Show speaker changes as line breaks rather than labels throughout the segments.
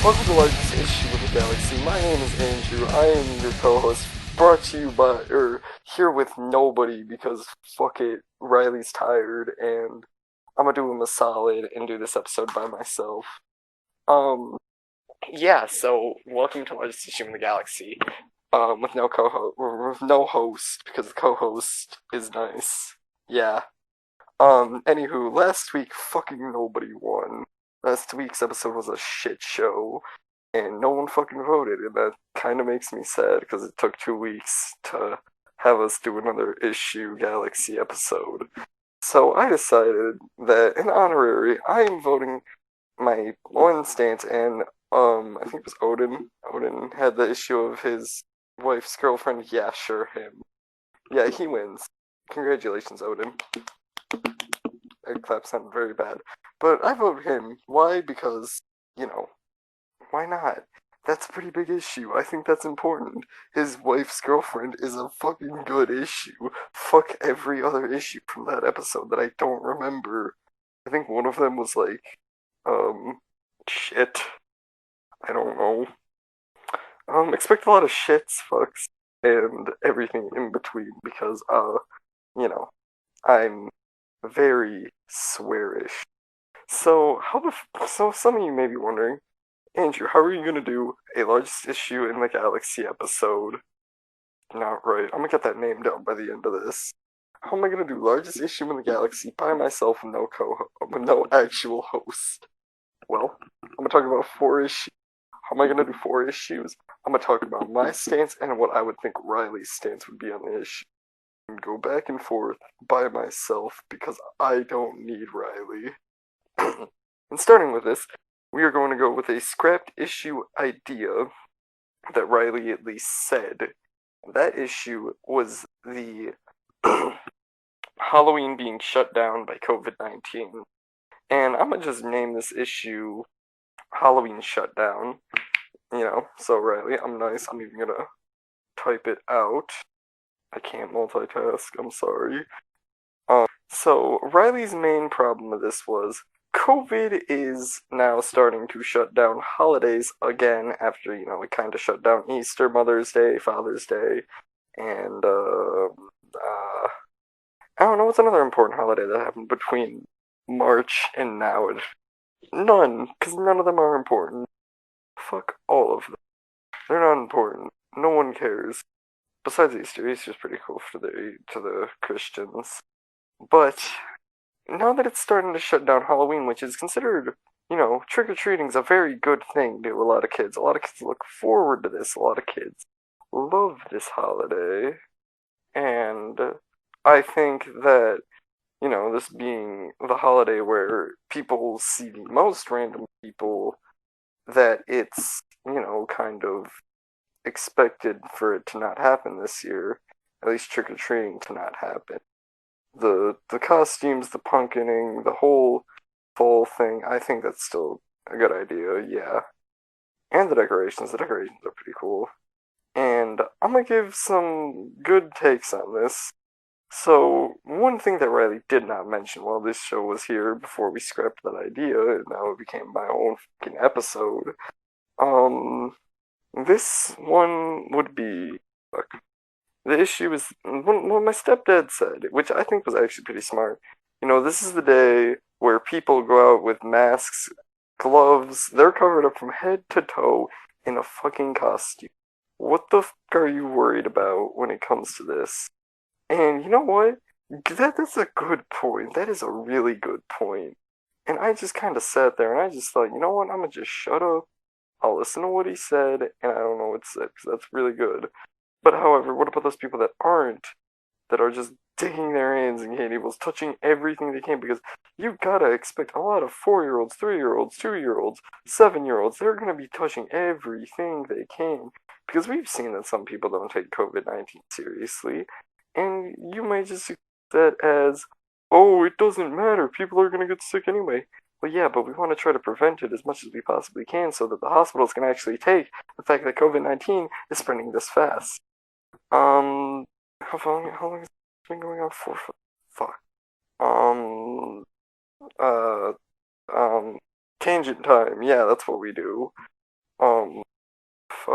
Welcome to the largest issue of the galaxy. My name is Andrew. I am your co-host, brought to you by, here with nobody because fuck it, Riley's tired and I'm gonna do him a solid and do this episode by myself. Um, yeah, so welcome to the largest issue in the galaxy. With no co-host, with no host because the co-host is nice. Yeah. Anywho, last week fucking nobody won. Last week's episode was a shit show and no one fucking voted, and that kind of makes me sad because it took 2 weeks to have us do another issue Galaxy episode. So I decided that in honorary, I am voting my one stance, and I think it was Odin. Odin had the issue of his wife's girlfriend. Yeah, sure, him. Yeah, he wins. Congratulations, Odin. That clap sounded very bad, but I vote him. Why? Because why not? That's a pretty big issue. I think that's important. His wife's girlfriend is a fucking good issue. Fuck every other issue from that episode that I don't remember. I think one of them was like, shit. I don't know. Expect a lot of shits, fucks, and everything in between because, I'm very swearish. So some of you may be wondering, Andrew, how are you gonna do a largest issue in the galaxy episode? Not right. I'm gonna get that name down by the end of this. How am I gonna do largest issue in the galaxy by myself with no actual host? Well, I'm gonna talk about 4 issues. How am I gonna do 4 issues? I'm gonna talk about my stance and what I would think Riley's stance would be on the issue. And go back and forth by myself because I don't need Riley. And starting with this, we are going to go with a scrapped issue idea that Riely at least said. That issue was the Halloween being shut down by COVID-19. And I'm gonna just name this issue Halloween Shutdown. So Riley, I'm nice. I'm even gonna type it out. I can't multitask, I'm sorry. So Riley's main problem with this was COVID is now starting to shut down holidays again after, it kind of shut down Easter, Mother's Day, Father's Day, and, I don't know, what's another important holiday that happened between March and now? None, because none of them are important. Fuck all of them. They're not important. No one cares. Besides Easter, Easter's pretty cool to the Christians. But now that it's starting to shut down Halloween, which is considered, trick or treating's a very good thing to a lot of kids. A lot of kids look forward to this. A lot of kids love this holiday. And I think that, this being the holiday where people see the most random people, that it's, kind of expected for it to not happen this year. At least trick or treating to not happen. The costumes, the pumpkining, the whole fall thing, I think that's still a good idea, yeah. And the decorations are pretty cool. And I'm gonna give some good takes on this. So, one thing that Riley did not mention while this show was here before we scrapped that idea, and now it became my own fucking episode, this one would be, the issue is what my stepdad said, which I think was actually pretty smart. This is the day where people go out with masks, gloves, they're covered up from head to toe in a fucking costume. What the fuck are you worried about when it comes to this? And you know what? That's a good point. That is a really good point. And I just kind of sat there and I just thought, you know what? I'm gonna just shut up. I'll listen to what he said, and I don't know what to say because that's really good. But however, what about those people that aren't, that are just digging their hands in candy bowls, touching everything they can? Because you gotta expect a lot of 4-year-olds, 3-year-olds, 2-year-olds, 7-year-olds. They're gonna be touching everything they can because we've seen that some people don't take COVID-19 seriously, and you might just see that as, oh, it doesn't matter. People are gonna get sick anyway. Well, yeah, but we want to try to prevent it as much as we possibly can so that the hospitals can actually take the fact that COVID-19 is spreading this fast. Um, how long has it been going on for? Fuck. Um, uh, Tangent time. Yeah, that's what we do.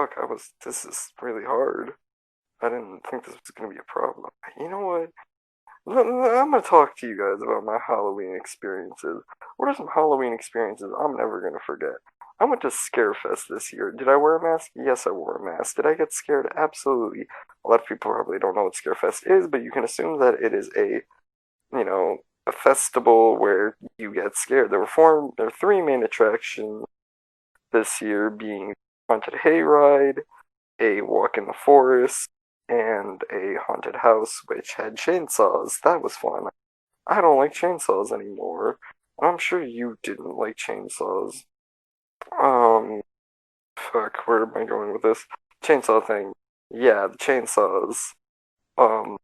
fuck, this is really hard. I didn't think this was gonna be a problem. You know what? I'm gonna talk to you guys about my Halloween experiences. What are some Halloween experiences I'm never gonna forget? I went to Scarefest this year. Did I wear a mask? Yes, I wore a mask. Did I get scared? Absolutely. A lot of people probably don't know what Scarefest is, but you can assume that it is you know, a festival where you get scared. There are three main attractions this year, being haunted hayride, a walk in the forest, and a haunted house which had chainsaws. That was fun. I don't like chainsaws anymore. I'm sure you didn't like chainsaws. Um, fuck, where am I going with this? Chainsaw thing. Yeah, the chainsaws. Um,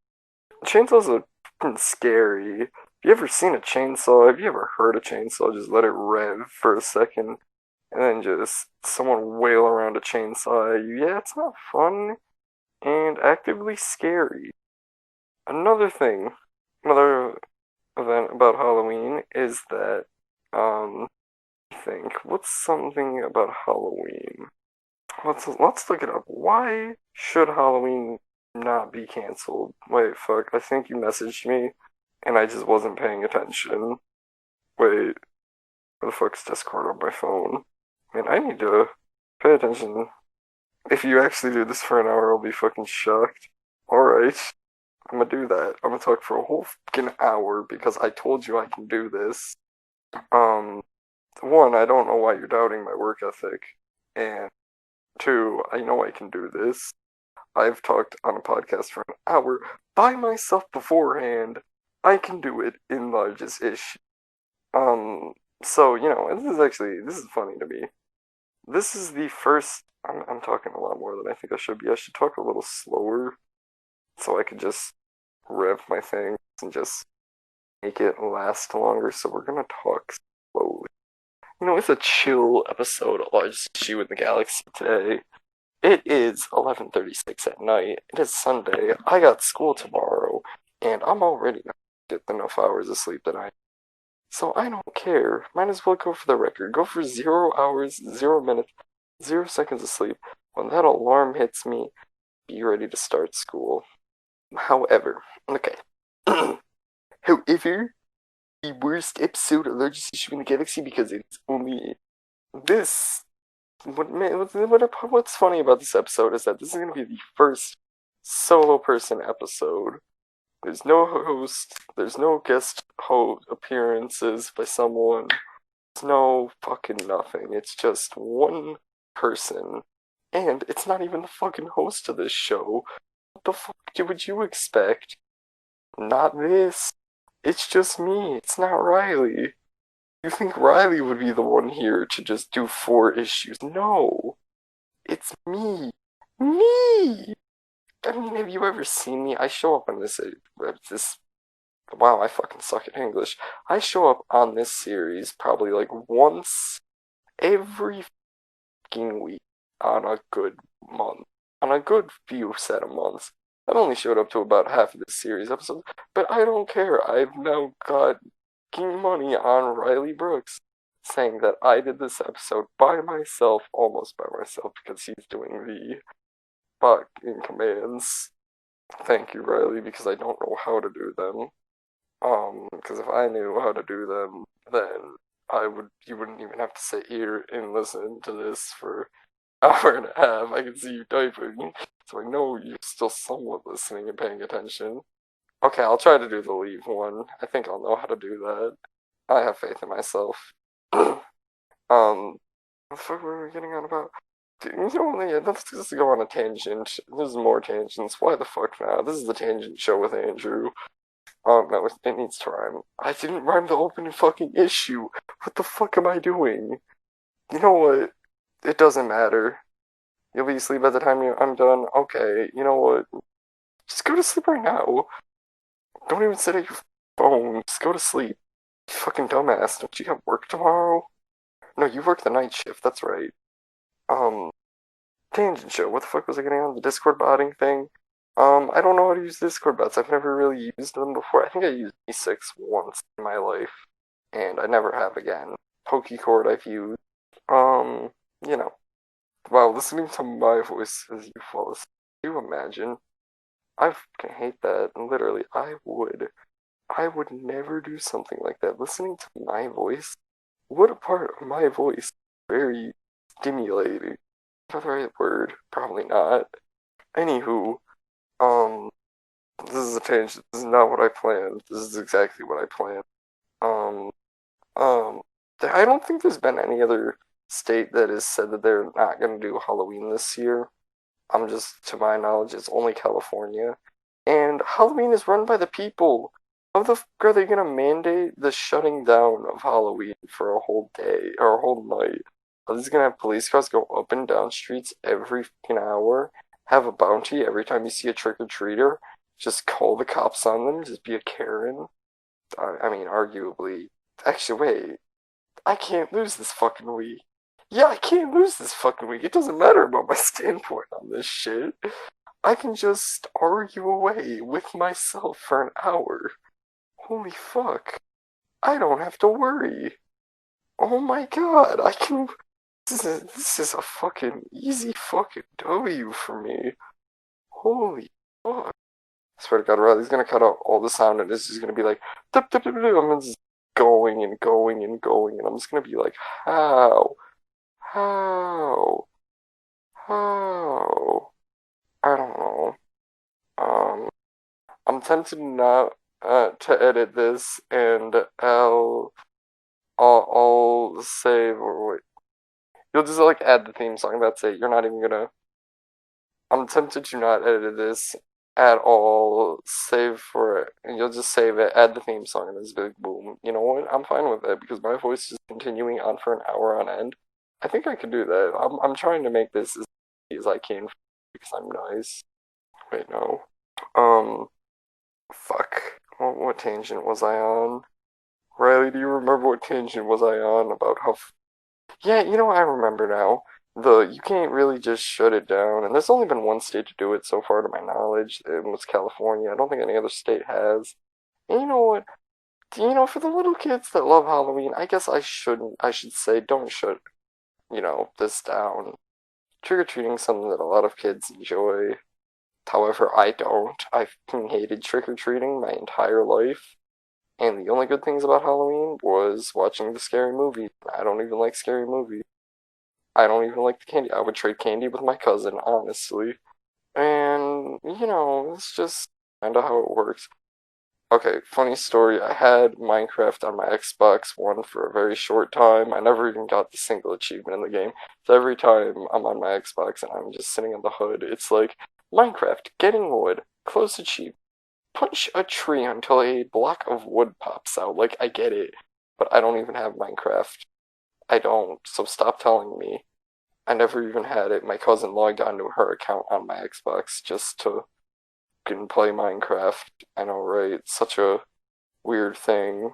chainsaws are fucking scary. Have you ever seen a chainsaw? Have you ever heard a chainsaw just let it rev for a second and then just someone wail around a chainsaw at you? Yeah, it's not fun and actively scary. Another thing, another event about Halloween is that, I think, what's something about Halloween? Let's look it up. Why should Halloween not be canceled? Wait, fuck, I think you messaged me and I just wasn't paying attention. Wait, where the fuck's Discord on my phone? Man, I need to pay attention. If you actually do this for an hour, I'll be fucking shocked. Alright. I'm gonna do that. I'm gonna talk for a whole fucking hour because I told you I can do this. Um, one, I don't know why you're doubting my work ethic. And two, I know I can do this. I've talked on a podcast for an hour by myself beforehand. I can do it in largest ish. Um, so, this is funny to me. This is the first, I'm talking a lot more than I think I should be. I should talk a little slower so I could just rev my thing and just make it last longer. So we're gonna talk slowly. It's a chill episode of Largest Issue in the Galaxy today. It is 11:36 at night. It is Sunday. I got school tomorrow, and I'm already not getting enough hours of sleep tonight. So I don't care. Might as well go for the record. Go for 0 hours, 0 minutes, 0 seconds of sleep. When that alarm hits me, be ready to start school. However, okay. However, the worst episode of Largest Issue in the Galaxy because it's only this. What's funny about this episode is that this is going to be the first solo person episode. There's no host, there's no guest host appearances by someone, there's no fucking nothing. It's just one person. And it's not even the fucking host of this show. What the fuck would you expect? Not this. It's just me. It's not Riely. You think Riely would be the one here to just do 4 issues? No. It's me. Me! I mean, have you ever seen me? I show up on this. Wow, I fucking suck at English. I show up on this series probably like once every fucking week on a good month. On a good few set of months. I've only showed up to about half of this series episode, but I don't care. I've now got money on Riley Brooks saying that I did this episode by myself, almost by myself, because he's doing the fucking commands. Thank you, Riley, because I don't know how to do them. Because if I knew how to do them, then you wouldn't even have to sit here and listen to this for an hour and a half. I can see you typing, so I know you're still somewhat listening and paying attention. Okay, I'll try to do the leave one. I think I'll know how to do that. I have faith in myself. What the fuck were we getting on about? Yeah, let's just go on a tangent. This is more tangents. Why the fuck now? This is the tangent show with Andrew. No, it needs to rhyme. I didn't rhyme the opening fucking issue. What the fuck am I doing? You know what? It doesn't matter. You'll be asleep by the time I'm done. Okay, you know what? Just go to sleep right now. Don't even sit at your phone. Just go to sleep. You fucking dumbass. Don't you have work tomorrow? No, you work the night shift. That's right. Um, Tangent show. What the fuck was I getting on? The Discord botting thing? I don't know how to use Discord bots. I've never really used them before. I think I used E6 once in my life, and I never have again. Pokecord I've used. You know. While listening to my voice as you fall asleep. Do you imagine? I fucking hate that. Literally, I would never do something like that. Listening to my voice, what a part of my voice? Very stimulating. Not the right word. Probably not. Anywho, um, this is a tangent. This is not what I planned. This is exactly what I planned. Um, um, I don't think there's been any other state that has said that they're not going to do Halloween this year. I'm just, to my knowledge, it's only California. And Halloween is run by the people. How the fuck are they gonna mandate the shutting down of Halloween for a whole day or a whole night? Are they gonna have police cars go up and down streets every fucking hour? Have a bounty every time you see a trick-or-treater? Just call the cops on them? Just be a Karen? I mean, arguably. Actually, wait. I can't lose this fucking week. Yeah, I can't lose this fucking week. It doesn't matter about my standpoint on this shit. I can just argue away with myself for an hour. Holy fuck. I don't have to worry. Oh my god, I can. This is a fucking easy fucking W for me. Holy fuck. I swear to god, Riley's gonna cut out all the sound and it's just gonna be like, dup, dup, dup, dup. I'm just going and going and going, and I'm just gonna be like, how? How? How? I don't know. Um, I'm tempted not to edit this, and I'll save or wait. You'll just like add the theme song. That's it. You're not even gonna. I'm tempted to not edit this at all. Save for it, and you'll just save it. Add the theme song, and it's big boom. You know what? I'm fine with it because my voice is continuing on for an hour on end. I think I can do that. I'm trying to make this as easy as I can because I'm nice. Wait, no. Um, fuck. What tangent was I on? Riley, do you remember what tangent was I on about how? Yeah, I remember now. You can't really just shut it down, and there's only been one state to do it so far, to my knowledge, and it was California. I don't think any other state has. And you know what? For the little kids that love Halloween, I guess I shouldn't. I should say, don't shut, this down. Trick or treating is something that a lot of kids enjoy. However, I don't. I fucking hated trick or treating my entire life. And the only good things about Halloween was watching the scary movie. I don't even like scary movies. I don't even like the candy. I would trade candy with my cousin, honestly. And, it's just kind of how it works. Okay, funny story. I had Minecraft on my Xbox One for a very short time. I never even got the single achievement in the game. So every time I'm on my Xbox and I'm just sitting on the hood, it's like, Minecraft, getting wood, close achievement. Punch a tree until a block of wood pops out. Like, I get it, but I don't even have Minecraft. I don't, so stop telling me. I never even had it. My cousin logged onto her account on my Xbox just to can play Minecraft. I know, right? It's such a weird thing.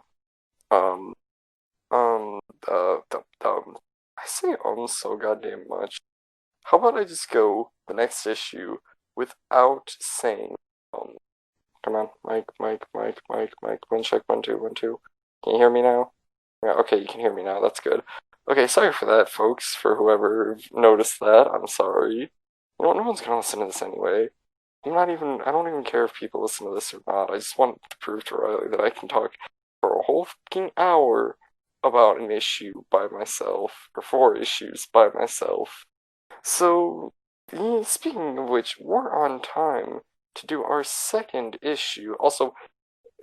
Um, um, I say so goddamn much. How about I just go the next issue without saying um? Come on, Mike. 1 check, 1 2, 1 2. Can you hear me now? Yeah, okay, you can hear me now. That's good. Okay, sorry for that, folks. For whoever noticed that, I'm sorry. No one's gonna listen to this anyway. I don't even care if people listen to this or not. I just want to prove to Riley that I can talk for a whole fucking hour about an issue by myself, or 4 issues by myself. So, speaking of which, we're on time to do our second issue. Also,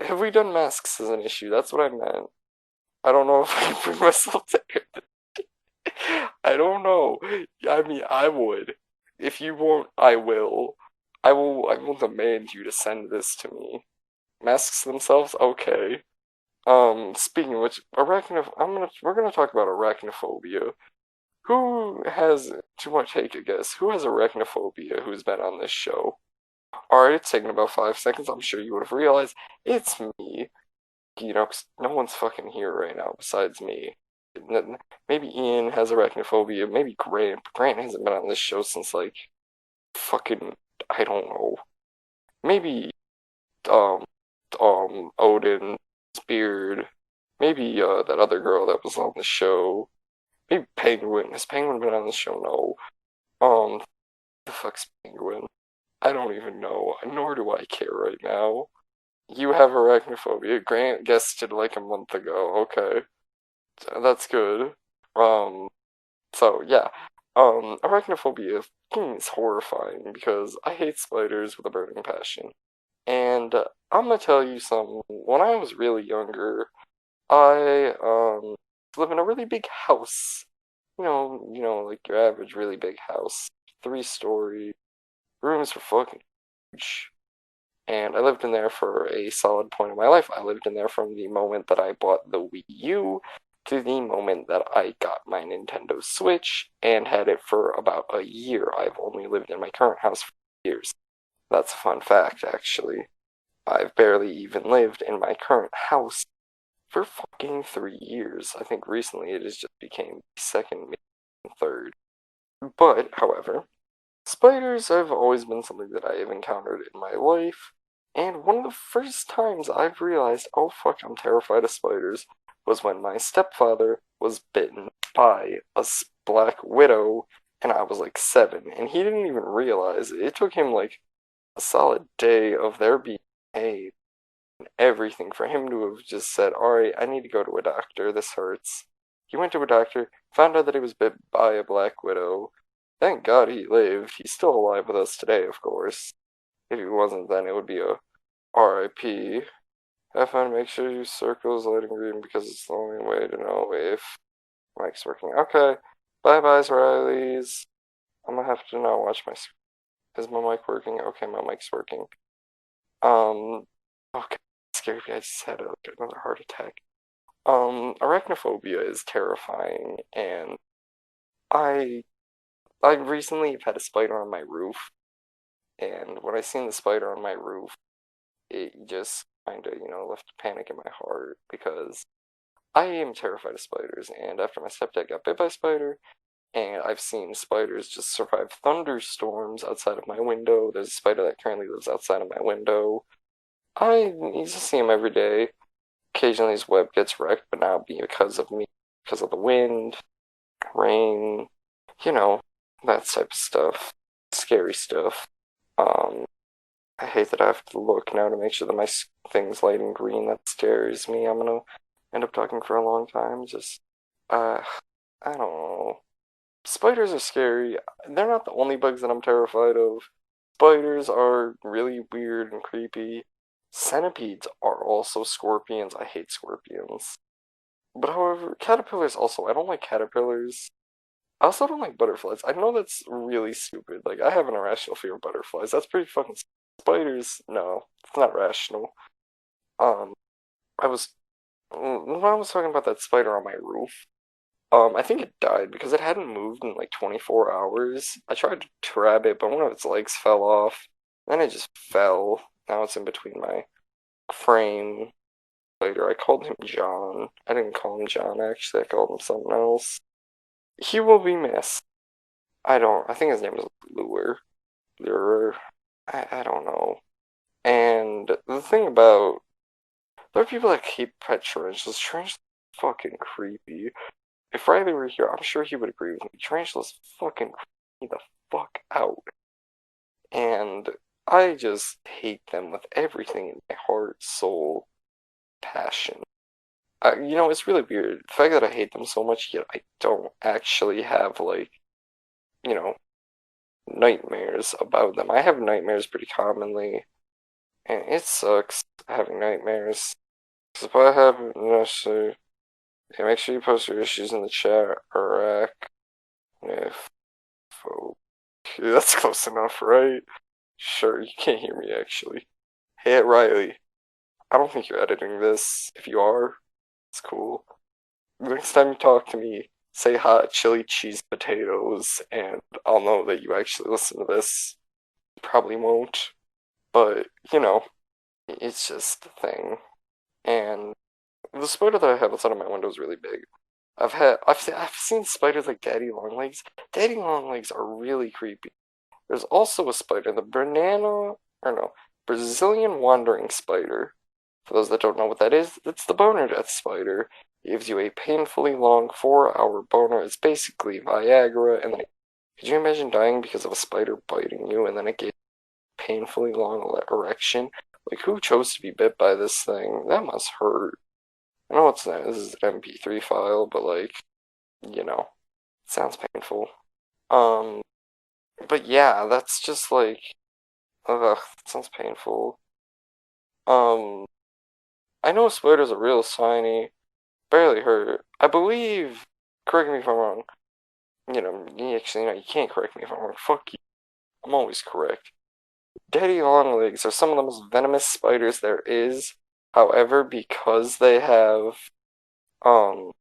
have we done masks as an issue? That's what I meant. I don't know if I can bring myself to I don't know. I mean, I would. If you won't, I will. I will demand you to send this to me. Masks themselves? Okay. Speaking of which, we're gonna talk about arachnophobia. Who has, to my take a guess, who has arachnophobia who's been on this show? Alright, it's taken about 5 seconds. I'm sure you would have realized it's me. 'Cause no one's fucking here right now besides me. Maybe Ian has arachnophobia. Maybe Grant. But Grant hasn't been on this show since like fucking I don't know. Maybe um Odin, Beard. Maybe that other girl that was on the show. Maybe Penguin. Has Penguin been on the show? No. Um, the fuck's penguin? I don't even know, nor do I care right now. You have arachnophobia. Grant guessed it like a month ago. Okay, that's good. Um, so yeah. Arachnophobia is horrifying because I hate spiders with a burning passion. And I'm gonna tell you something. When I was really younger, I live in a really big house. Like your average really big house, 3-story, rooms were fucking huge. And I lived in there for a solid point of my life. I lived in there from the moment that I bought the Wii U to the moment that I got my Nintendo Switch and had it for about a year. I've only lived in my current house for years. That's a fun fact, actually. I've barely even lived in my current house for fucking 3 years. I think recently it has just became second, maybe third. But, however, spiders have always been something that I have encountered in my life, and one of the first times I've realized, oh fuck, I'm terrified of spiders, was when my stepfather was bitten by a black widow, and I was like 7, and he didn't even realize it. It took him like a solid day of there being hay and everything for him to have just said, alright, I need to go to a doctor, this hurts. He went to a doctor, found out that he was bit by a black widow. Thank God he lived. He's still alive with us today, of course. If he wasn't, then it would be a RIP. Have fun, make sure you circle is light and green because it's the only way to know if mic's working. Okay. Bye byes, Rileys. I'm gonna have to now watch my. Is my mic working? Okay, my mic's working. Okay, scared me. I just had another heart attack. Arachnophobia is terrifying, and I I recently have had a spider on my roof, and when I seen the spider on my roof, it just kind of, left a panic in my heart because I am terrified of spiders, and after my stepdad got bit by a spider, and I've seen spiders just survive thunderstorms outside of my window. There's a spider that currently lives outside of my window. You just see him every day. Occasionally his web gets wrecked, but not because of me, because of the wind, rain, you know, that type of stuff. Scary stuff. Um, I hate that I have to look now to make sure that my thing's light and green. That scares me. I'm gonna end up talking for a long time. Uh, I don't know. Spiders are scary. They're not the only bugs that I'm terrified of. Spiders are really weird and creepy. Centipedes are also scorpions. I hate scorpions. But however, caterpillars also, I don't like caterpillars. I also don't like butterflies. I know that's really stupid. Like, I have an irrational fear of butterflies. That's pretty fucking spiders. No, it's not rational. Um, I was when I was talking about that spider on my roof. I think it died because it hadn't moved in like 24 hours. I tried to grab it, but one of its legs fell off. Then it just fell. Now it's in between my frame. Later, I called him John. I didn't call him John, actually. I called him something else. He will be missed. I think his name is Lure. Lure. I don't know. And the thing about, there are people that keep pet tarantulas. Tarantulas are fucking creepy. If Riley were here, I'm sure he would agree with me. Tarantulas fucking creep me the fuck out. And I just hate them with everything in my heart, soul, passion. It's really weird. The fact that I hate them so much, yet I don't actually have, like, you know, nightmares about them. I have nightmares pretty commonly, and it sucks having nightmares. Because if I have necessary, yeah, make sure you post your issues in the chat, or if that's close enough, right? Sure, you can't hear me actually. Hey, Riley, I don't think you're editing this. If you are, it's cool. Next time you talk to me, say hot chili cheese potatoes, and I'll know that you actually listen to this. You probably won't, but it's just a thing. And the spider that I have outside of my window is really big. I've seen spiders like daddy longlegs. Daddy longlegs are really creepy. There's also a spider, the Brazilian wandering spider. For those that don't know what that is, it's the boner death spider. It gives you a painfully long 4-hour boner. It's basically Viagra, and then it Could you imagine dying because of a spider biting you and then it gave painfully long erection? Like, who chose to be bit by this thing? That must hurt. I know it's not, this is an MP3 file, but like, you know, it sounds painful. Um, but yeah, that's just like, ugh, that sounds painful. Um, I know spiders are real tiny, barely hurt. I believe, correct me if I'm wrong, actually, you can't correct me if I'm wrong. Fuck you. I'm always correct. Daddy longlegs are some of the most venomous spiders there is. However, because they have um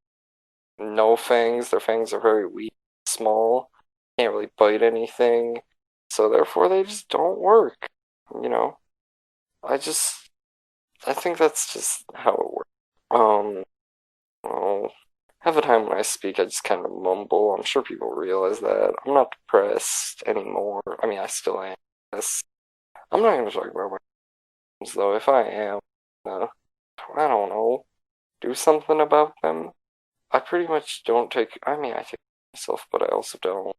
no fangs, their fangs are very weak, small, can't really bite anything, so therefore they just don't work. You know, I just I think that's just how it works. Well, half the time when I speak, I just kind of mumble. I'm sure people realize that. I'm not depressed anymore. I mean, I still am. Yes. I'm not going to talk about my problems, though. If I am, uh, I don't know, do something about them. I pretty much don't take. I mean, I take myself, but I also don't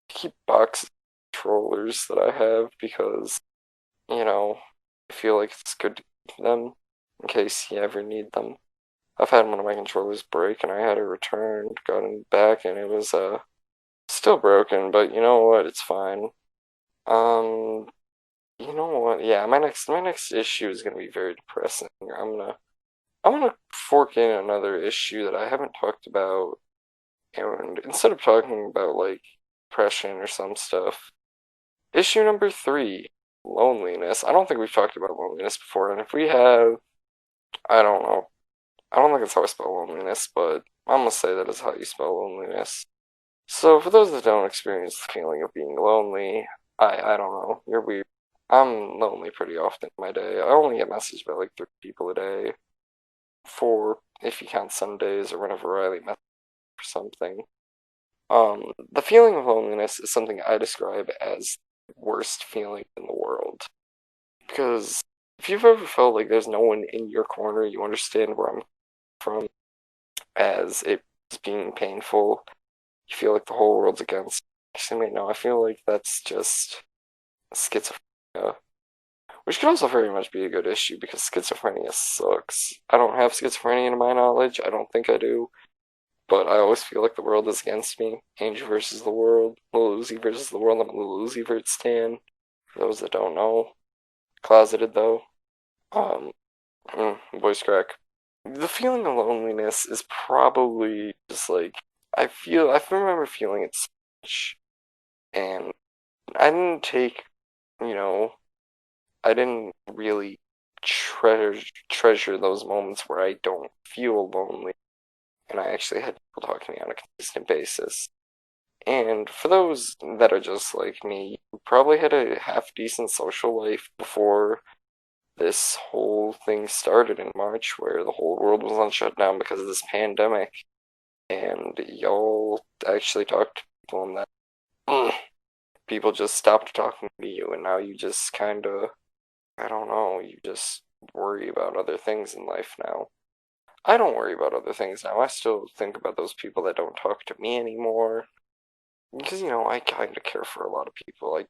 keep box controllers that I have because I feel like it's good to keep them in case you ever need them. I've had one of my controllers break and I had it returned, got it back, and it was still broken, but you know what? It's fine. Um, you know what? Yeah, my next issue is gonna be very depressing. I'm gonna fork in another issue that I haven't talked about, and instead of talking about like depression or some stuff, issue number three, loneliness. I don't think we've talked about loneliness before, and if we have, I don't know. I don't think that's how I spell loneliness, but I'm gonna say that is how you spell loneliness. So for those that don't experience the feeling of being lonely, I don't know. You're weird. I'm lonely pretty often in my day. I only get messaged by like 3 people a day. Four if you count Sundays or whenever Riely messages for something. The feeling of loneliness is something I describe as the worst feeling in the world. Because if you've ever felt like there's no one in your corner, you understand where I'm from as it being painful. You feel like the whole world's against you. Actually, wait, no, I feel like that's just schizophrenia, which could also very much be a good issue because schizophrenia sucks. I don't have schizophrenia to my knowledge. I don't think I do, but I always feel like the world is against me. Angel versus the world, Lil Uzi versus the world. I'm a Lil Uzi Vert stan. For those that don't know, closeted though. Um, voice crack. The feeling of loneliness is probably just like I remember feeling it so much, and I didn't take, you know, I didn't really treasure those moments where I don't feel lonely, and I actually had people talk to me on a consistent basis. And for those that are just like me, you probably had a half decent social life before this whole thing started in March, where the whole world was on shutdown because of this pandemic, and y'all actually talked to people, and that people just stopped talking to you, and now you just kind of, I don't know, you just worry about other things in life now. I don't worry about other things now. I still think about those people that don't talk to me anymore. Because, I kind of care for a lot of people. I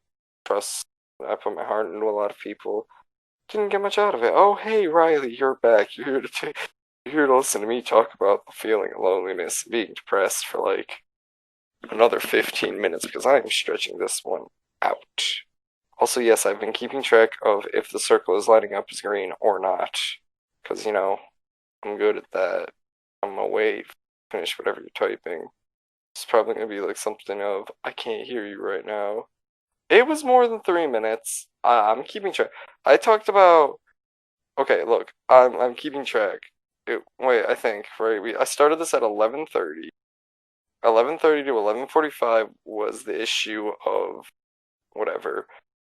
trust, I put my heart into a lot of people. Didn't get much out of it. Oh, hey, Riely, you're back. You're here to listen to me talk about the feeling of loneliness, being depressed for like another 15 minutes because I am stretching this one out. Also, yes, I've been keeping track of if the circle is lighting up as green or not. Because, I'm good at that. I'm gonna wait, finish whatever you're typing. It's probably gonna be like something of, I can't hear you right now. It was more than 3 minutes. I'm keeping track. I talked about. Okay, look, I'm keeping track. Wait, I think right. I started this at 11:30. 11:30 to 11:45 was the issue of whatever.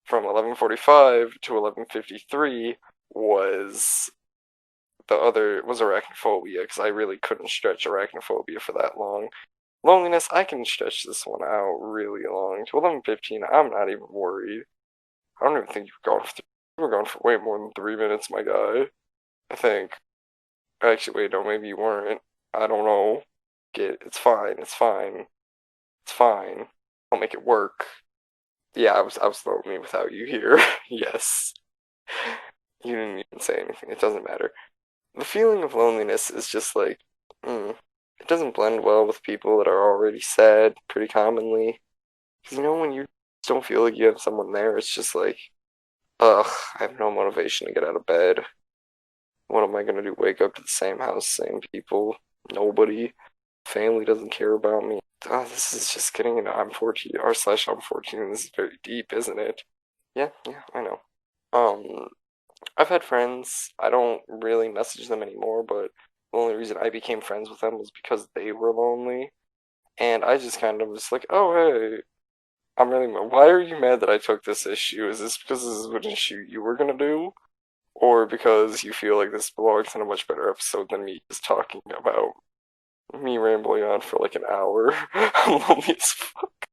From 11:45 to 11:53 was arachnophobia because I really couldn't stretch arachnophobia for that long. Loneliness, I can stretch this one out really long. To 11:15, I'm not even worried. I don't even think you were gone for way more than 3 minutes, my guy. I think. Actually, wait, no, maybe you weren't. I don't know. It's fine. It's fine. It's fine. don't make it work. Yeah, I was lonely without you here. Yes. You didn't even say anything. It doesn't matter. The feeling of loneliness is just like, it doesn't blend well with people that are already sad pretty commonly. Because when you don't feel like you have someone there, it's just like, ugh, I have no motivation to get out of bed. What am I gonna do? Wake up to the same house, same people, nobody. Family doesn't care about me. This is just getting into I'm 14 r slash I'm 14. This is very deep, isn't it? Yeah, yeah, I know. Um, I've had friends. I don't really message them anymore, but the only reason I became friends with them was because they were lonely. And I just kind of was like, oh, hey, I'm really mad. Why are you mad that I took this issue? Is this because this is an issue you were gonna do? Or because you feel like this belongs in a much better episode than me just talking about me rambling on for like an hour? I'm lonely as fuck.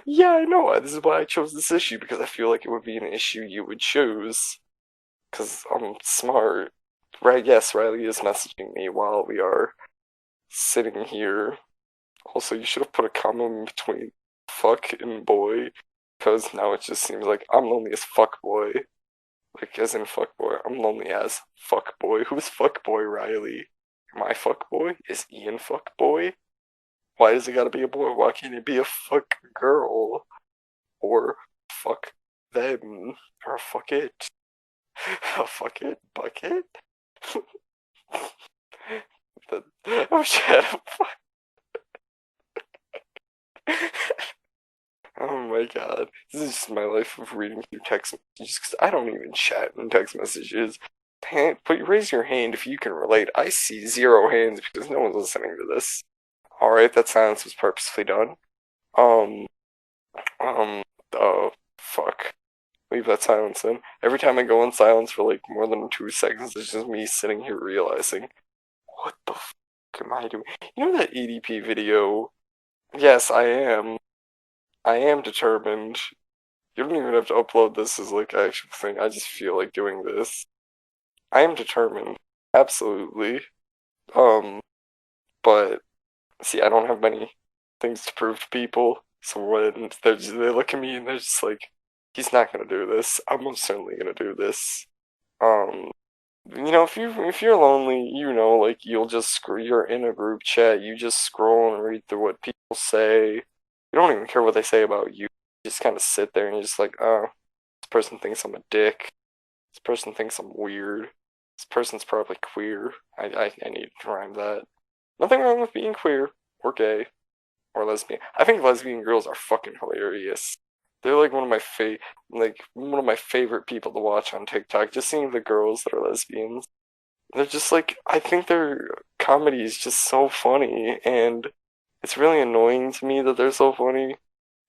Yeah, I know. This is why I chose this issue because I feel like it would be an issue you would choose. Because I'm smart. Right, yes, Riley is messaging me while we are sitting here. Also, you should have put a comma in between fuck and boy, because now it just seems like I'm lonely as fuck boy. Like, as in fuck boy. I'm lonely as fuck boy. Who's fuck boy Riley? My fuck boy? Is Ian fuck boy? Why does it gotta be a boy? Why can't it be a fuck girl? Or fuck them? Or fuck it? Fuck it? Bucket? Oh shit! Oh my god. This is just my life of reading through text messages because I don't even chat in text messages. Raise your hand if you can relate. I see zero hands because no one's listening to this. Alright, that silence was purposefully done. Um, oh, fuck. Leave that silence in. Every time I go in silence for like more than 2 seconds, it's just me sitting here realizing, what the fuck am I doing? You know that EDP video? Yes, I am. I am determined. You don't even have to upload this as like actual thing. I just feel like doing this. I am determined. Absolutely. Um, but see, I don't have many things to prove to people. So when they look at me and they're just like, he's not gonna do this. I'm most certainly gonna do this. Um, if you're lonely, like you'll just screw. You're in a group chat. You just scroll and read through what people say. You don't even care what they say about you. You just kind of sit there and you're just like, oh, this person thinks I'm a dick. This person thinks I'm weird. This person's probably queer. I need to rhyme that. Nothing wrong with being queer or gay or lesbian. I think lesbian girls are fucking hilarious. They're like one of my favorite people to watch on TikTok. Just seeing the girls that are lesbians. They're just like I think their comedy is just so funny and it's really annoying to me that they're so funny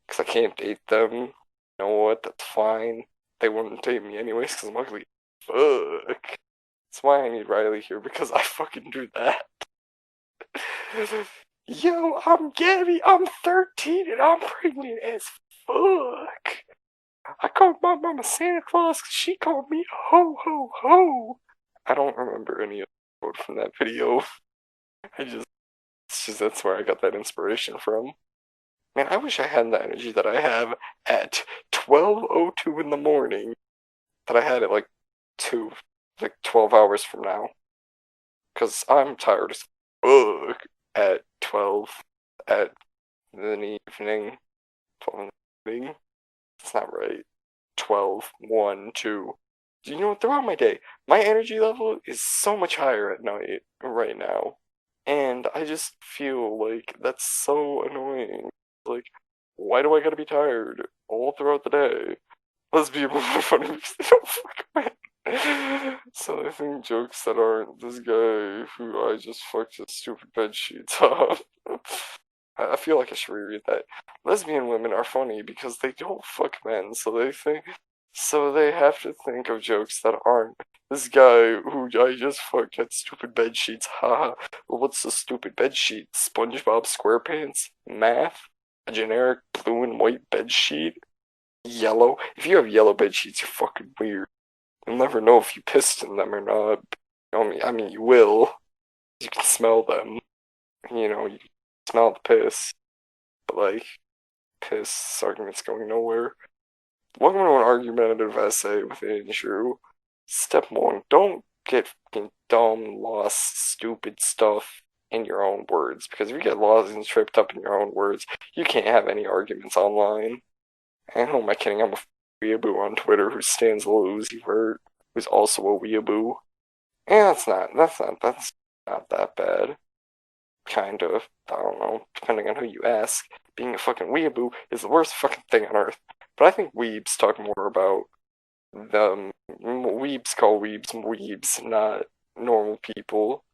because I can't date them. You know what? That's fine. They wouldn't date me anyways because I'm ugly. Fuck. That's why I need Riley here because I fucking do that. Yo, I'm Gabby. I'm 13 and I'm pregnant as fuck. I called my mama Santa Claus because she called me ho ho ho. I don't remember any of the quote from that video. I just, it's just that's where I got that inspiration from. Man, I wish I had the energy that I have at 12:02 in the morning. That I had at like 2, like 12 hours from now. Because I'm tired as fuck at 12 at the evening. 12 in the evening? That's not right. 12, 1, 2. Do you know what? Throughout my day, my energy level is so much higher at night right now. And I just feel like that's so annoying. Like, why do I gotta be tired all throughout the day? Lesbian people are funny because they don't fuck men. So I think jokes that aren't this guy who I just fucked his stupid bed sheets up. I feel like I should reread that. Lesbian women are funny because they don't fuck men, so they have to think of jokes that aren't this guy who I just fucked had stupid bed sheets. Haha. Well, what's the stupid bed sheet? SpongeBob SquarePants? Math? A generic blue and white bed sheet? Yellow? If you have yellow bed sheets, you're fucking weird. You'll never know if you pissed in them or not. I mean, you will. You can smell them. You can smell the piss. But like, Piss. This argument's going nowhere. Welcome to an argumentative essay with Andrew. Step one, don't get fucking dumb, lost, stupid stuff in your own words. Because if you get lost and tripped up in your own words, you can't have any arguments online. And who am I kidding? I'm a weeaboo on Twitter who stands Lil Uzi Vert, who's also a weeaboo. And that's not that bad. Kind of. I don't know, depending on who you ask. Being a fucking weeaboo is the worst fucking thing on earth. But I think weebs talk more about them. Weebs call weebs, not normal people.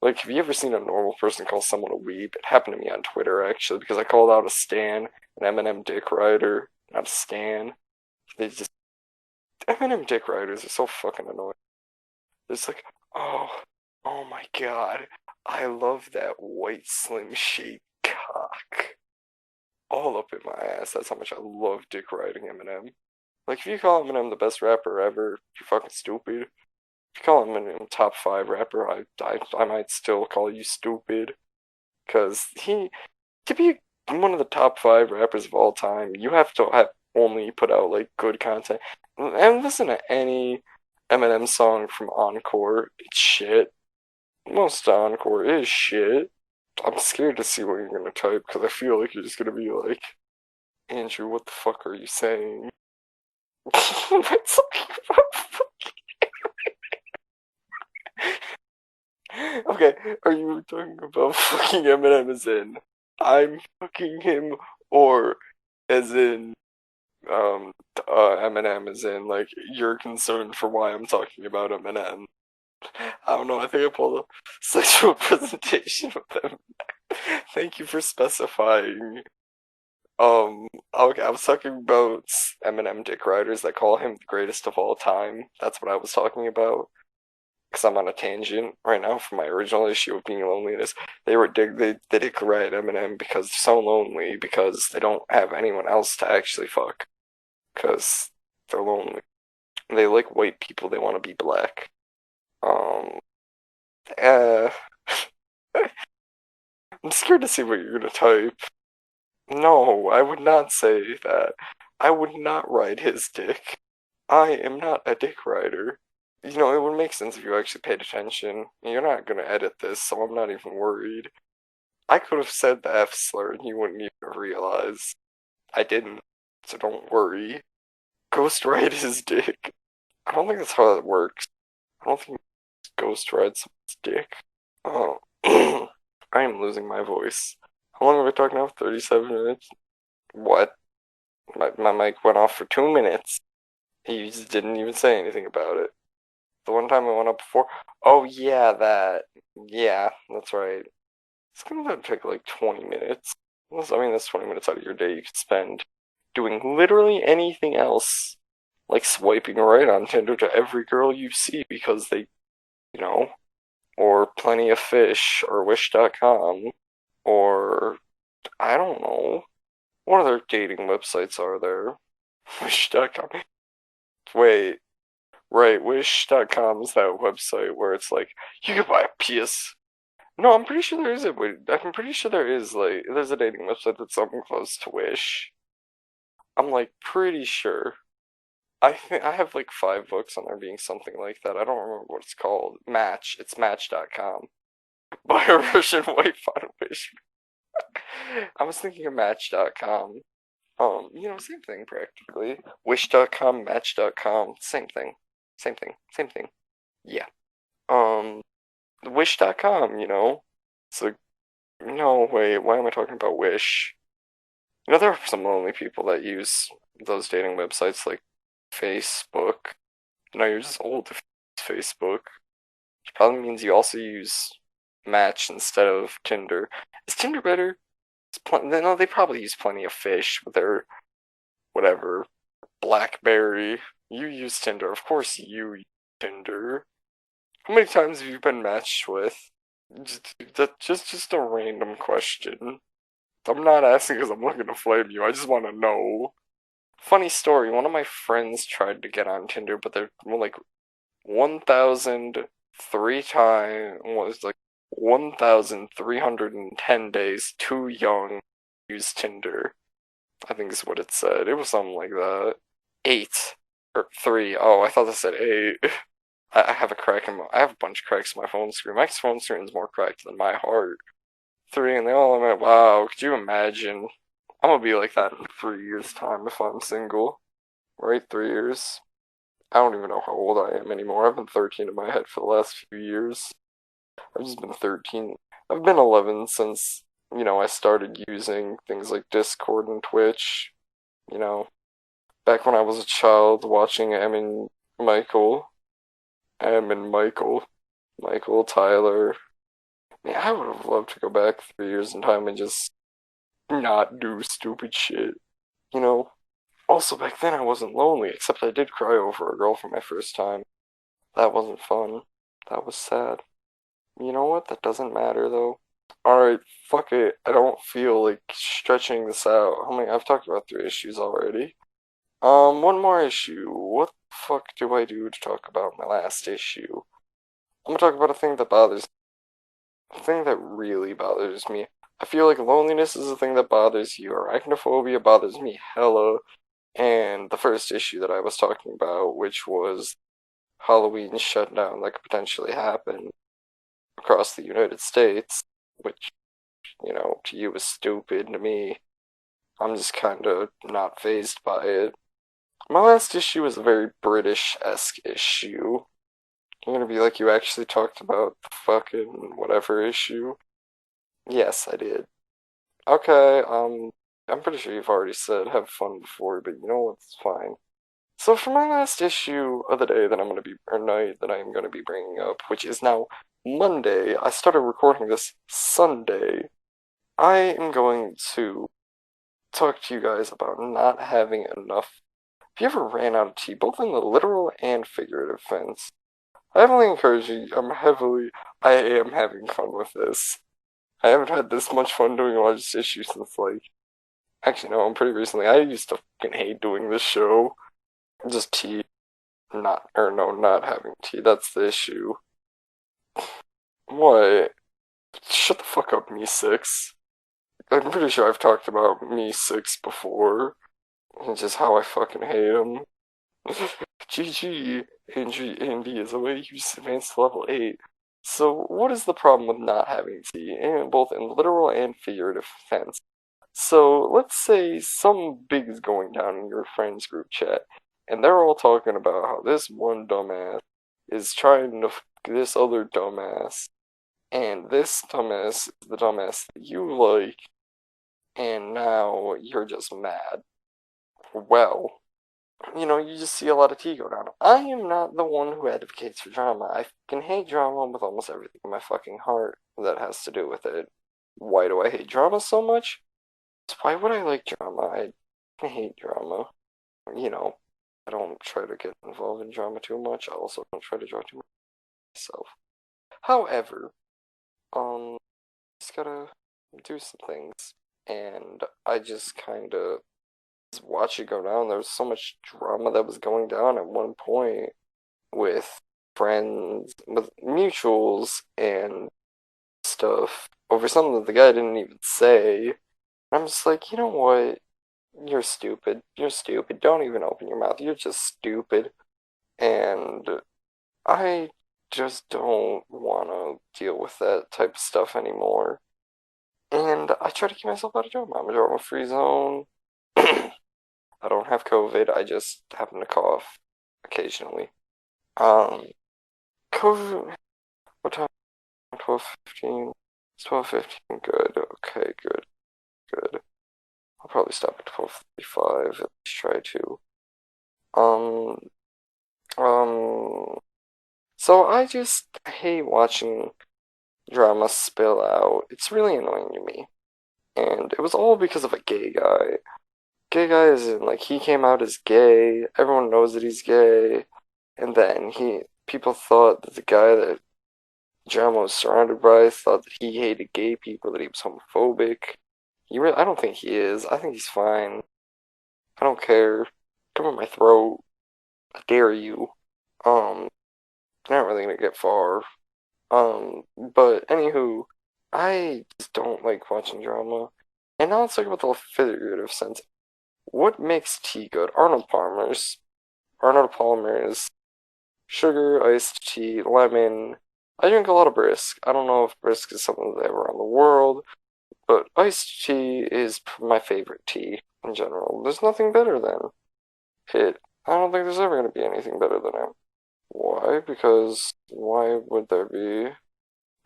Like, have you ever seen a normal person call someone a weeb? It happened to me on Twitter, actually, because I called out a stan, an Eminem dick rider, not a stan. They just, Eminem dick riders are so fucking annoying. It's like, oh, oh my god, I love that white slim shaped cock. All up in my ass. That's how much I love dick riding Eminem. Like, if you call Eminem the best rapper ever, you're fucking stupid. If you call Eminem top 5 rapper, I might still call you stupid. Because to be one of the top 5 rappers of all time, you have to have only put out, like, good content. And listen to any Eminem song from Encore. It's shit. Most Encore is shit. I'm scared to see what you're gonna type because I feel like you're just gonna be like, Andrew, what the fuck are you saying? Am I talking about? Okay, are you talking about fucking Eminem as in I'm fucking him, or as in Eminem as in like you're concerned for why I'm talking about Eminem? I don't know. I think I pulled a sexual presentation with them. Thank you for specifying. Okay, I was talking about Eminem dick riders that call him the greatest of all time. That's what I was talking about. Because I'm on a tangent right now from my original issue of being loneliness. They dick ride Eminem because they're so lonely because they don't have anyone else to actually fuck. Because they're lonely. They like white people. They want to be black. Um, uh, I'm scared to see what you're gonna type. No, I would not say that. I would not ride his dick. I am not a dick rider. You know, it would make sense if you actually paid attention. You're not gonna edit this, so I'm not even worried. I could have said the F slur and you wouldn't even realize. I didn't, so don't worry. Ghost ride his dick. I don't think that's how that works. I don't think ghost ride someone's dick. Oh, I am losing my voice. How long have I talked now? 37 minutes? What? My mic went off for 2 minutes. He just didn't even say anything about it. The one time I went up before. Oh yeah, that. Yeah, that's right. It's gonna take like 20 minutes. I mean, that's 20 minutes out of your day you could spend doing literally anything else, like swiping right on Tinder to every girl you see because they, you know, or Plenty of Fish, or Wish.com, or I don't know. What other dating websites are there? Wish.com. Wait, right, Wish.com is that website where it's like, you can buy a PS. No, I'm pretty sure there is a. I'm pretty sure there is like there's a dating website that's something close to Wish. I'm like pretty sure. I think I have like 5 books on there being something like that. I don't remember what it's called. Match. It's Match.com. Buy a Russian wife on Wish. I was thinking of Match.com. Same thing practically. Wish.com, Match.com, same thing. Same thing. Same thing. Yeah. Um, Wish.com, So, no, wait, why am I talking about Wish? There are some lonely people that use those dating websites like Facebook. No, you're just old to Facebook. Which probably means you also use Match instead of Tinder. Is Tinder better? No, they probably use Plenty of Fish with their whatever BlackBerry. You use Tinder, of course. You use Tinder. How many times have you been matched with? Just a random question. I'm not asking because I'm looking to flame you. I just want to know. Funny story. One of my friends tried to get on Tinder, but they're like 1,003 times was like 1,310 days too young to use Tinder. I think is what it said. It was something like that. Eight or three. Oh, I thought it said eight. I have a crack in my. I have a bunch of cracks in my phone screen. My phone screen is more cracked than my heart. Three, and they all went. Wow, could you imagine? I'm gonna be like that in 3 years' time if I'm single. Right, 3 years. I don't even know how old I am anymore. I've been 13 in my head for the last few years. I've just been 13. I've been 11 since, I started using things like Discord and Twitch. You know, back when I was a child watching Michael, Em and Michael, Michael, Tyler. Man, I would have loved to go back 3 years in time and just not do stupid shit. You know? Also, back then I wasn't lonely, except I did cry over a girl for my first time. That wasn't fun. That was sad. You know what? That doesn't matter though. Alright, fuck it. I don't feel like stretching this out. How many? I've talked about 3 issues already. One more issue. What the fuck do I do to talk about my last issue? I'm gonna talk about a thing that bothers, a thing that really bothers me. I feel like loneliness is a thing that bothers you. Arachnophobia bothers me hella. And the first issue that I was talking about, which was Halloween shutdown that could potentially happen across the United States, which, to you is stupid. To me, I'm just kind of not fazed by it. My last issue was a very British-esque issue. I'm gonna be like, you actually talked about the fucking whatever issue? Yes, I did. Okay, I'm pretty sure you've already said have fun before, but you know what's fine. So for my last issue of the day that I'm gonna be, or night that I'm gonna be bringing up, which is now Monday, I started recording this Sunday. I am going to talk to you guys about not having enough. If you ever ran out of tea, both in the literal and figurative sense, I heavily encourage you. I am having fun with this. I haven't had this much fun doing a largest issue since actually no, I'm pretty recently. I used to fucking hate doing this show. Just tea, not or no, not having tea. That's the issue. What? Shut the fuck up, me six. I'm pretty sure I've talked about me six before, and just how I fucking hate him. GG, Andy is away. He's advanced to level 8. So, what is the problem with not having tea, and both in literal and figurative sense? So, let's say some big is going down in your friends group chat, and they're all talking about how this one dumbass is trying to f this other dumbass, and this dumbass is the dumbass that you like, and now you're just mad. Well, you just see a lot of tea go down. I am not the one who advocates for drama. I can hate drama with almost everything in my fucking heart that has to do with it. Why do I hate drama so much? Why would I like drama? I hate drama. You know, I don't try to get involved in drama too much. I also don't try to draw too much myself. However, just gotta do some things. And I just kinda watch it go down. There was so much drama that was going down at one point with friends, with mutuals and stuff over something that the guy didn't even say. I'm just like, you know what? You're stupid. You're stupid. Don't even open your mouth. You're just stupid. And I just don't want to deal with that type of stuff anymore. And I try to keep myself out of drama. I'm a drama free zone. I don't have COVID. I just happen to cough occasionally. Um, COVID. What time? 12:15. It's 12:15. Good. Okay. Good. Good. I'll probably stop at 12:35. At least try to. Um. Um. So I just hate watching drama spill out. It's really annoying to me. And it was all because of a gay guy. Gay guy is in, like, he came out as gay. Everyone knows that he's gay. And then people thought that the guy that drama was surrounded by thought that he hated gay people, that he was homophobic. I don't think he is. I think he's fine. I don't care. Come in my throat. I dare you. Um, not really gonna get far. But anywho, I just don't like watching drama. And now let's talk about the figurative sense. What makes tea good? Arnold Palmer's sugar, iced tea, lemon. I drink a lot of brisk. I don't know if brisk is something that they have around the world, but iced tea is my favorite tea in general. There's nothing better than it. I don't think there's ever going to be anything better than it. Why? Because why would there be?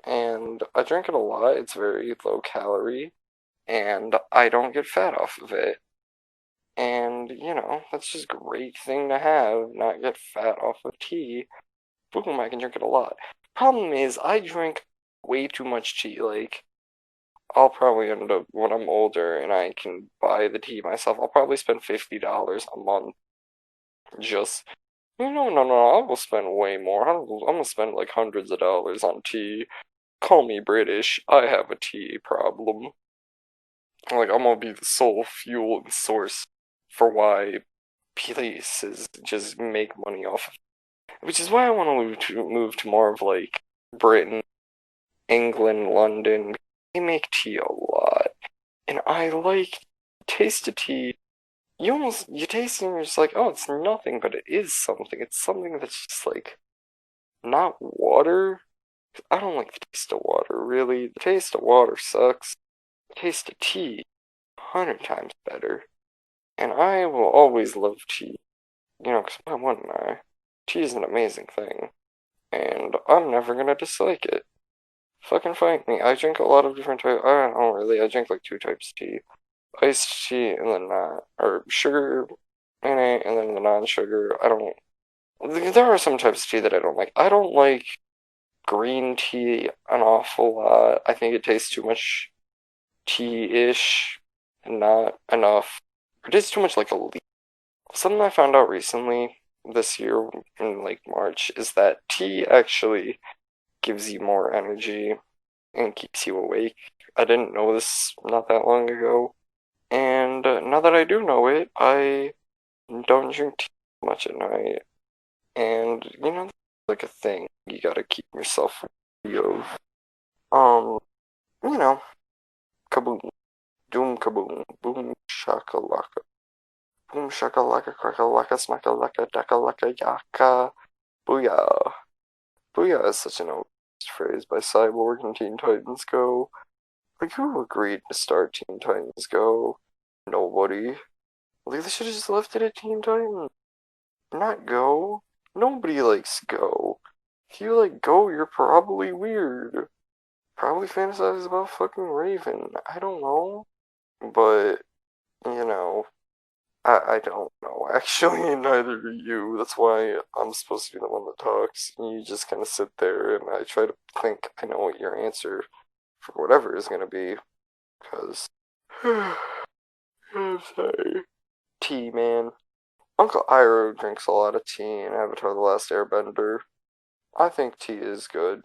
And I drink it a lot. It's very low calorie, and I don't get fat off of it. And, that's just a great thing to have, not get fat off of tea. Boom, I can drink it a lot. Problem is, I drink way too much tea. Like, I'll probably end up, when I'm older and I can buy the tea myself, I'll probably spend $50 a month just. No, I will spend way more. I'm gonna spend like hundreds of dollars on tea. Call me British, I have a tea problem. Like, I'm gonna be the sole fuel and source for why places just make money off of it. Which is why I want to move to more of like Britain, England, London. They make tea a lot. And I like the taste of tea. You taste it and you're just like, oh, it's nothing, but it is something. It's something that's just like not water. I don't like the taste of water, really. The taste of water sucks. The taste of tea, 100 times better. And I will always love tea, because why wouldn't I? Tea is an amazing thing, and I'm never gonna dislike it. Fucking fight me. I drink a lot of different types. I don't know, really. I drink like two types of tea: iced tea and then not, or sugar in it, and then the non-sugar. I don't. There are some types of tea that I don't like. I don't like green tea an awful lot. I think it tastes too much tea-ish and not enough. It tastes too much like a leaf. Something I found out recently this year in like March is that tea actually gives you more energy and keeps you awake. I didn't know this not that long ago, and now that I do know it, I don't drink tea much at night. And that's like a thing you gotta keep yourself free of. Um, you know, kaboom, doom kaboom, boom shakalaka, boom shakalaka, crakalaka, smakalaka, dakalaka, yaka, booyah. Booyah is such an old phrase by Cyborg and Teen Titans Go. Like, who agreed to start Teen Titans Go? Nobody. Like, they should have just left it at Teen Titans. Not Go. Nobody likes Go. If you like Go, you're probably weird. Probably fantasizes about fucking Raven. I don't know. But, you know, I don't know. Actually, neither do you. That's why I'm supposed to be the one that talks. And you just kind of sit there and I try to think I know what your answer for whatever is going to be. Because, I'm sorry. Tea, man. Uncle Iroh drinks a lot of tea in Avatar The Last Airbender. I think tea is good.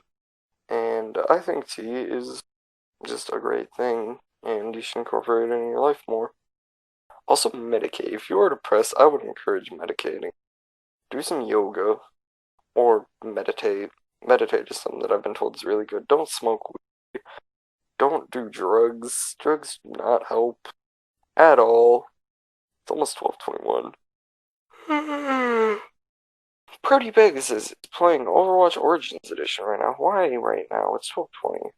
And I think tea is just a great thing. And you should incorporate it in your life more. Also, medicate. If you are depressed, I would encourage medicating. Do some yoga or meditate. Meditate is something that I've been told is really good. Don't smoke weed. Don't do drugs. Drugs do not help at all. It's almost 12:21. Pretty Big is playing Overwatch Origins Edition right now. Why right now? It's 12:20.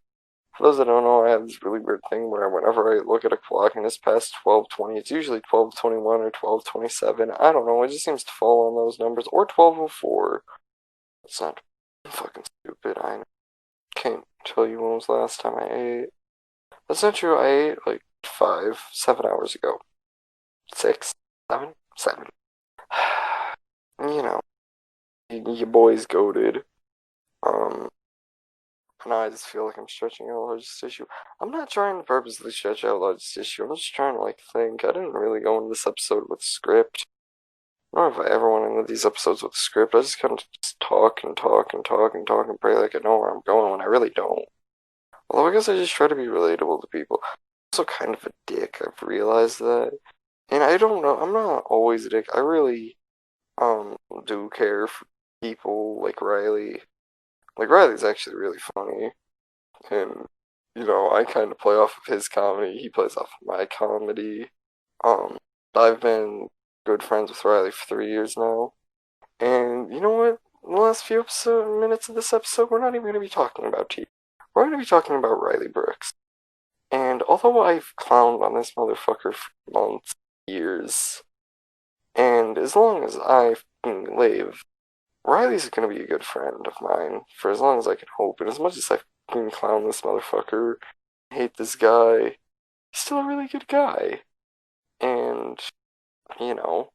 For those that don't know, I have this really weird thing where whenever I look at a clock and it's past 12:20, it's usually 12:21 or 12:27. I don't know, it just seems to fall on those numbers. Or 12:04. It's not fucking stupid. I can't tell you when was the last time I ate. That's not true. I ate like 7 hours ago. 6, 7, 7. You know, your boy's goaded. Um, and I just feel like I'm stretching out large tissue. I'm not trying to purposely stretch out large tissue. I'm just trying to like think. I didn't really go into this episode with a script. Nor have I ever went into these episodes with a script. I just kind of just talk and talk and talk and talk and pray like I know where I'm going when I really don't. Although I guess I just try to be relatable to people. I'm also kind of a dick. I've realized that. And I don't know. I'm not always a dick. I really do care for people like Riely. Like Riley's actually really funny. And I kind of play off of his comedy. He plays off of my comedy. Um I've been good friends with Riely for 3 years now. And you know what? In the last few minutes of this episode, we're not even going to be talking about tea. We're going to be talking about Riley Brooks. And although I've clowned on this motherfucker for months, years, and as long as I live, Riley's going to be a good friend of mine for as long as I can hope. And as much as I clown this motherfucker, hate this guy, he's still a really good guy. And, you know,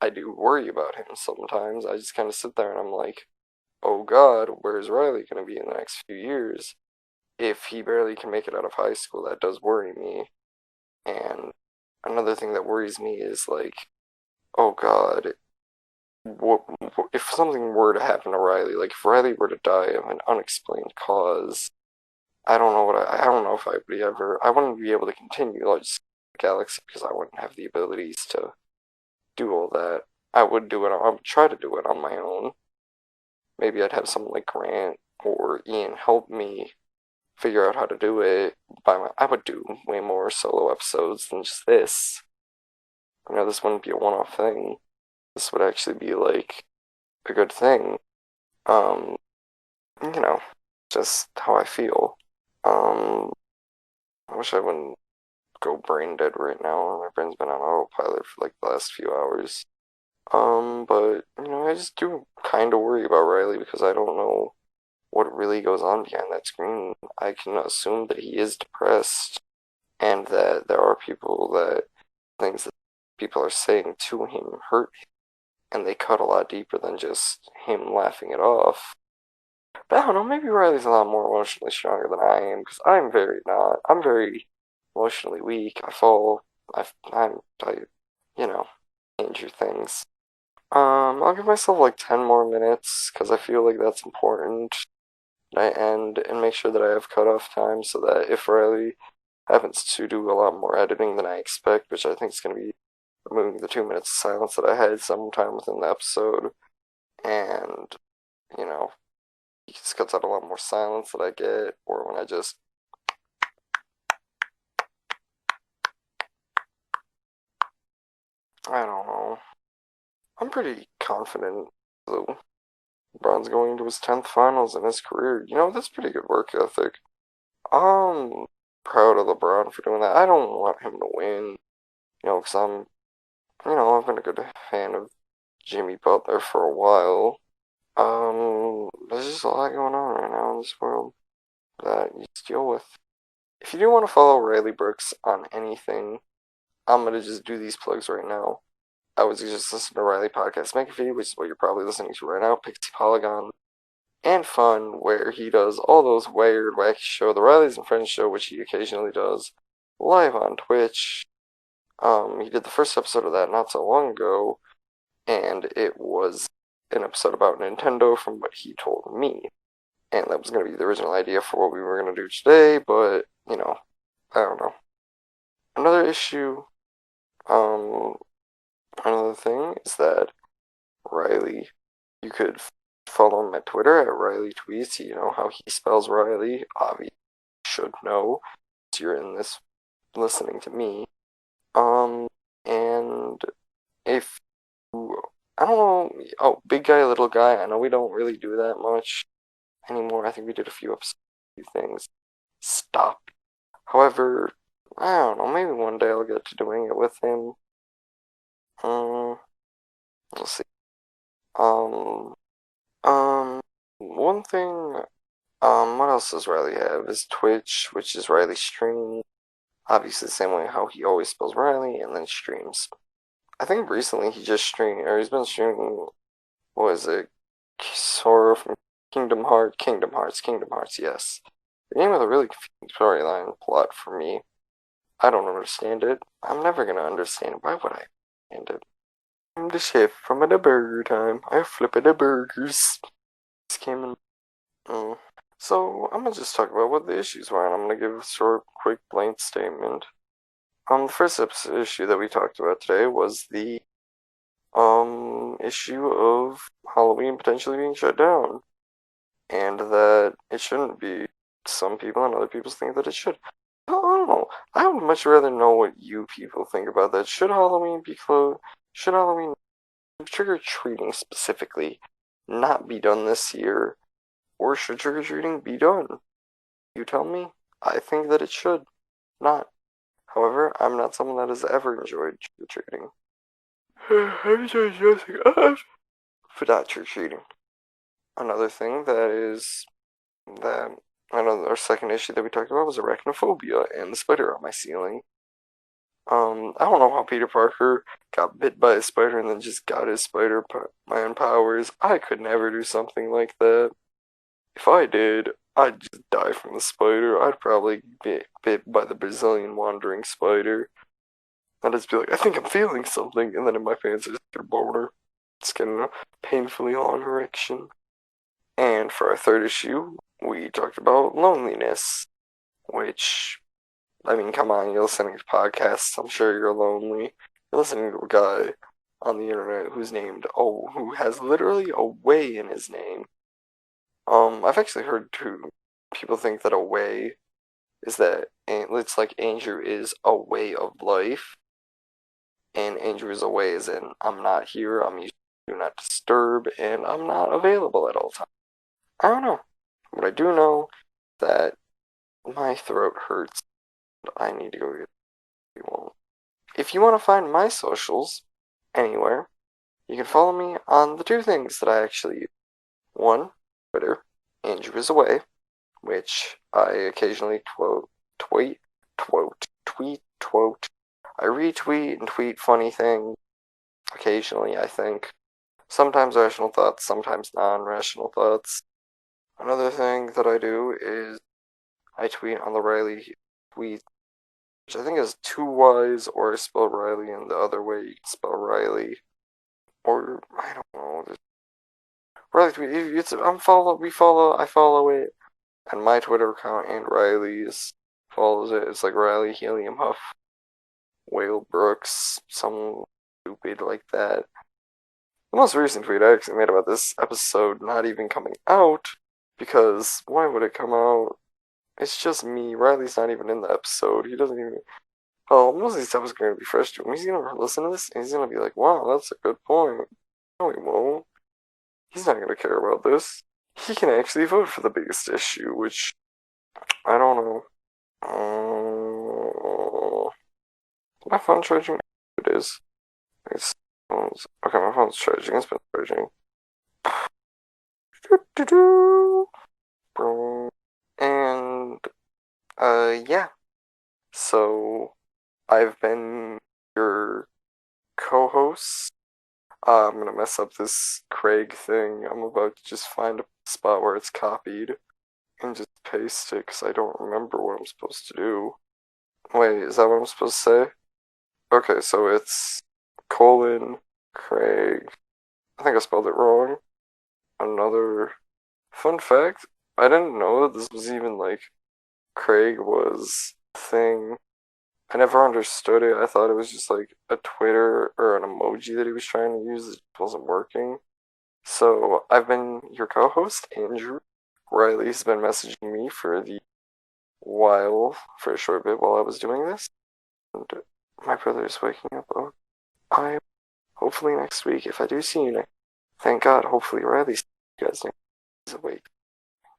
I do worry about him sometimes. I just kind of sit there and I'm like, oh God, where's Riely going to be in the next few years? If he barely can make it out of high school, that does worry me. And another thing that worries me is like, oh God, what if something were to happen to Riely? Like if Riely were to die of an unexplained cause, I don't know I don't know if I would ever. I wouldn't be able to continue like Galaxy because I wouldn't have the abilities to do all that. I would do it. I would try to do it on my own. Maybe I'd have someone like Grant or Ian help me figure out how to do it by my. I would do way more solo episodes than just this. You know, this wouldn't be a one-off thing. This would actually be like a good thing. Um, you know, just how I feel. Um, I wish I wouldn't go brain dead right now. My brain's been on autopilot for like the last few hours. But you know, I just do kind of worry about Riely because I don't know what really goes on behind that screen. I can assume that he is depressed and that there are people that things that people are saying to him hurt him, and they cut a lot deeper than just him laughing it off. But I don't know, maybe Riely's a lot more emotionally stronger than I am because I'm very not. I'm very emotionally weak. I fall. I you know, injure things. I'll give myself like 10 more minutes because I feel like that's important. I end and make sure that I have cutoff time so that if Riely happens to do a lot more editing than I expect, which I think is going to be removing the 2 minutes of silence that I had sometime within the episode, and, you know, he just cuts out a lot more silence that I get, or when I just, I don't know. I'm pretty confident, though. LeBron's going into his 10th finals in his career. You know, that's pretty good work ethic. I'm proud of LeBron for doing that. I don't want him to win, you know, because I've been a good fan of Jimmy Butler for a while. There's just a lot going on right now in this world that you just deal with. If you do want to follow Riley Brooks on anything, I'm gonna just do these plugs right now. I was just listening to Riley Podcast McAfee, which is what you're probably listening to right now, Pixie Polygon, and Fun, where he does all those weird, wacky show, the Rileys and Friends show, which he occasionally does live on Twitch. He did the first episode of that not so long ago, and it was an episode about Nintendo from what he told me. And that was going to be the original idea for what we were going to do today, but, you know, I don't know. Another issue, um, another thing is that Riely, you could follow him at Twitter at Riely Tweets. You know how he spells Riely. Obviously, you should know. You're in this listening to me. And if I don't know, oh, big guy, little guy. I know we don't really do that much anymore. I think we did a few episodes, a few things. Stop. However, I don't know. Maybe one day I'll get to doing it with him. We'll see. Um, one thing. What else does Riely have? Is Twitch, which is Riely Stream. Obviously, the same way how he always spells Riely, and then streams. I think recently he just streamed, or he's been streaming. What is it? Sora from Kingdom Hearts. Yes, the game with a really confusing storyline plot for me. I don't understand it. I'm never gonna understand it. Why would I understand it? I'm the chef from the burger time. I flip the burgers. This came in. Mm. So I'm gonna just talk about what the issues were, and I'm gonna give a short, quick, blank statement. The first issue that we talked about today was the issue of Halloween potentially being shut down, and that it shouldn't be. Some people and other people think that it should. I don't know. I would much rather know what you people think about that. Should Halloween be closed? Should Halloween trick or treating specifically not be done this year? Or should trick or treating be done? You tell me. I think that it should not. However, I'm not someone that has ever enjoyed trick or treating. I've enjoyed dressing up, but not trick or treating. Another thing that is that our second issue that we talked about was arachnophobia and the spider on my ceiling. I don't know how Peter Parker got bit by a spider and then just got his Spider-Man powers. I could never do something like that. If I did, I'd just die from the spider. I'd probably get bit by the Brazilian wandering spider. I'd just be like, I think I'm feeling something, and then in my pants I just get a boner. It's getting a painfully long erection. And for our third issue, we talked about loneliness, which, I mean, come on, you're listening to podcasts, I'm sure you're lonely. You're listening to a guy on the internet who has literally a way in his name. I've actually heard people think that a way is that it's like Andrew is a way of life, and Andrew is a way as in I'm not here, I'm usually do not disturb, and I'm not available at all times. I don't know. But I do know that my throat hurts. I need to go get one. If you want to find my socials anywhere, you can follow me on the two things that I actually use. One, Twitter, Andrew is away, which I occasionally tweet. I retweet and tweet funny things occasionally, I think. Sometimes rational thoughts, sometimes non-rational thoughts. Another thing that I do is I tweet on the Riely tweet, which I think is two Y's, or I spell Riley in the other way you can spell Riley. Or I don't know. Riley tweet. I follow it, and my Twitter account and Riley's follows it. It's like Riley Helium Huff, Whale Brooks, some stupid like that. The most recent tweet I actually made about this episode not even coming out, because why would it come out? It's just me. Riley's not even in the episode. He doesn't even. Oh, most of these episodes are going to be fresh to him. He's going to listen to this and he's going to be like, wow, that's a good point. No, he won't. He's not going to care about this. He can actually vote for the biggest issue, which I don't know. My phone charging? It is. It's, okay, my phone's charging. It's been charging. And, yeah. So, I've been your co-host. I'm gonna mess up this Craig thing. I'm about to just find a spot where it's copied and just paste it because I don't remember what I'm supposed to do. Wait, is that what I'm supposed to say? Okay, so it's colon Craig. I think I spelled it wrong. Another fun fact, I didn't know that this was even like Craig was a thing. I never understood it. I thought it was just like a Twitter or an emoji that he was trying to use that wasn't working. So I've been your co-host, Andrew. Riley's been messaging me for a short bit while I was doing this. And my brother is waking up. Oh, I hopefully next week, if I do see you next, thank God, hopefully Riley's you guys next is awake.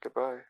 Goodbye.